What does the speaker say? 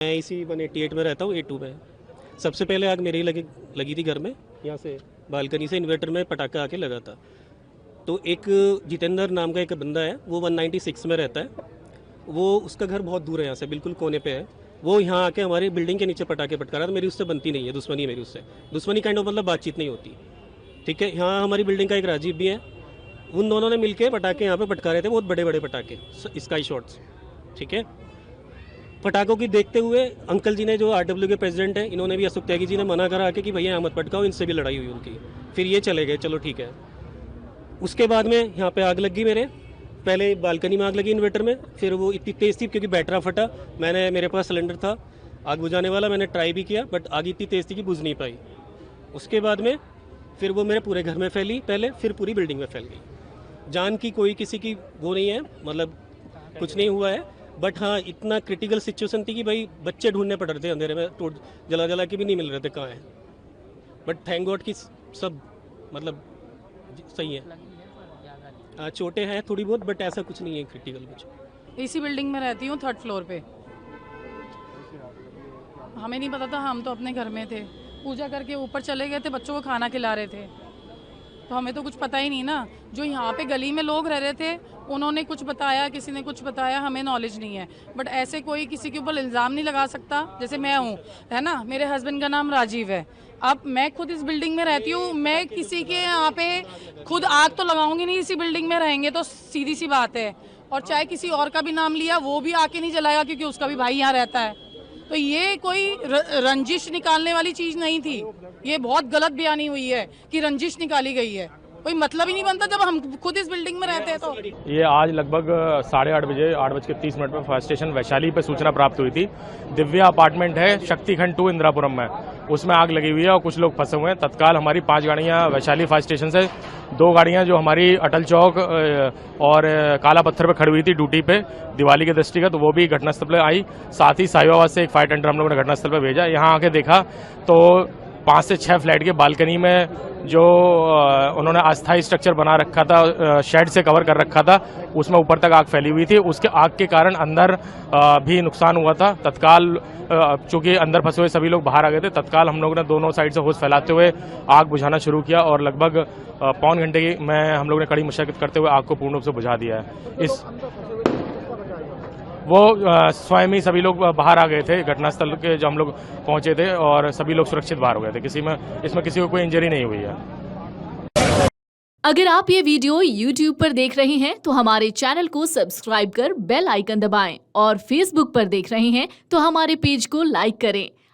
मैं इसी 188 में रहता हूँ, A2 में। सबसे पहले आग मेरी लगी लगी थी घर में, यहाँ से बालकनी से इन्वर्टर में पटाखा आके लगा था। तो एक जितेंद्र नाम का एक बंदा है, वो 196 में रहता है। वो उसका घर बहुत दूर है यहाँ से, बिल्कुल कोने पे है। वो यहाँ आके हमारी बिल्डिंग के नीचे पटाखे पटका रहा था। मेरी उससे बनती नहीं है, दुश्मनी है मेरी उससे। दुश्मनी काइंड ऑफ मतलब बातचीत नहीं होती, ठीक है। यहाँ हमारी बिल्डिंग का एक राजीव भी है, उन दोनों ने मिलके पटाखे यहाँ पे पटका रहे थे, बहुत बड़े बड़े पटाखे, स्काई शॉट्स, ठीक है। पटाखों की देखते हुए अंकल जी ने, जो RW के प्रेसिडेंट हैं, इन्होंने भी, अशोक त्यागी जी ने मना करा के कि भैया यहाँ मत पटकाओ, इनसे भी लड़ाई हुई उनकी। फिर ये चले गए, चलो ठीक है। उसके बाद में यहाँ पे आग लगी मेरे, पहले बालकनी में आग लगी इन्वर्टर में, फिर वो इतनी तेज़ थी क्योंकि बैटरा फटा। मेरे पास सिलेंडर था आग बुझाने वाला, मैंने ट्राई भी किया, बट आग इतनी तेज़ थी कि बुझ नहीं पाई। उसके बाद में फिर वो मेरे पूरे घर में फैली पहले, फिर पूरी बिल्डिंग में फैल गई। जान की कोई किसी की वो नहीं है, मतलब कुछ नहीं हुआ है, बट हाँ इतना क्रिटिकल सिचुएशन थी कि भाई बच्चे ढूंढने पड़ रहे थे अंधेरे में, टूट जला जला के भी नहीं मिल रहे थे कहाँ हैं। बट थैंक गॉड कि सब मतलब सही है। हाँ चोटें हैं थोड़ी बहुत, बट ऐसा कुछ नहीं है क्रिटिकल कुछ। इसी बिल्डिंग में रहती हूँ, 3rd फ्लोर पे। हमें नहीं पता था, हम तो अपने घर में थे, पूजा करके ऊपर चले गए थे, बच्चों को खाना खिला रहे थे, तो हमें तो कुछ पता ही नहीं ना। जो यहाँ पे गली में लोग रह रहे थे उन्होंने कुछ बताया, किसी ने कुछ बताया, हमें नॉलेज नहीं है। बट ऐसे कोई किसी के ऊपर इल्ज़ाम नहीं लगा सकता। जैसे मैं हूँ, है ना, मेरे हस्बैंड का नाम राजीव है। अब मैं खुद इस बिल्डिंग में रहती हूँ, मैं किसी के यहाँ पे खुद आग तो लगाऊंगी नहीं, इसी बिल्डिंग में रहेंगे तो सीधी सी बात है। और चाहे किसी और का भी नाम लिया, वो भी आके नहीं जलाएगा क्योंकि उसका भी भाई यहाँ रहता है। तो ये कोई रंजिश निकालने वाली चीज़ नहीं थी। ये बहुत गलत बयानी हुई है कि रंजिश निकाली गई है, कोई मतलब ही नहीं बनता जब हम खुद इस बिल्डिंग में रहते हैं। तो ये आज लगभग 8:30 बजे 8:30 पर फायर स्टेशन वैशाली पे सूचना प्राप्त हुई थी। दिव्या अपार्टमेंट है, शक्तिखंड 2 इंदिरापुरम में, उसमें आग लगी हुई है और कुछ लोग फंसे हुए हैं। तत्काल हमारी 5 गाड़ियां वैशाली फायर स्टेशन से, 2 गाड़ियां जो हमारी अटल चौक और काला पत्थर पे खड़ी हुई थी ड्यूटी पे दिवाली के दृष्टिगत, वो भी घटनास्थल पर आई। साथ ही साहिबाबाद से एक फायर टेंडर हम लोगों ने घटनास्थल पर भेजा। यहाँ आके देखा तो 5 से 6 फ्लैट के बालकनी में जो उन्होंने अस्थायी स्ट्रक्चर बना रखा था, शेड से कवर कर रखा था, उसमें ऊपर तक आग फैली हुई थी। उसके आग के कारण अंदर भी नुकसान हुआ था। तत्काल चूंकि अंदर फंसे हुए सभी लोग बाहर आ गए थे, तत्काल हम लोगों ने दोनों साइड से होश फैलाते हुए आग बुझाना शुरू किया और लगभग पौन घंटे में हम लोगों ने कड़ी मशक्कत करते हुए आग को पूर्ण रूप से बुझा दिया है। वो स्वयं ही सभी लोग बाहर आ गए थे घटनास्थल के, जब हम लोग पहुंचे थे, और सभी लोग सुरक्षित बाहर हो गए थे। इसमें किसी को कोई इंजरी नहीं हुई है। अगर आप ये वीडियो YouTube पर देख रहे हैं तो हमारे चैनल को सब्सक्राइब कर बेल आइकन दबाएं, और Facebook पर देख रहे हैं तो हमारे पेज को लाइक करें।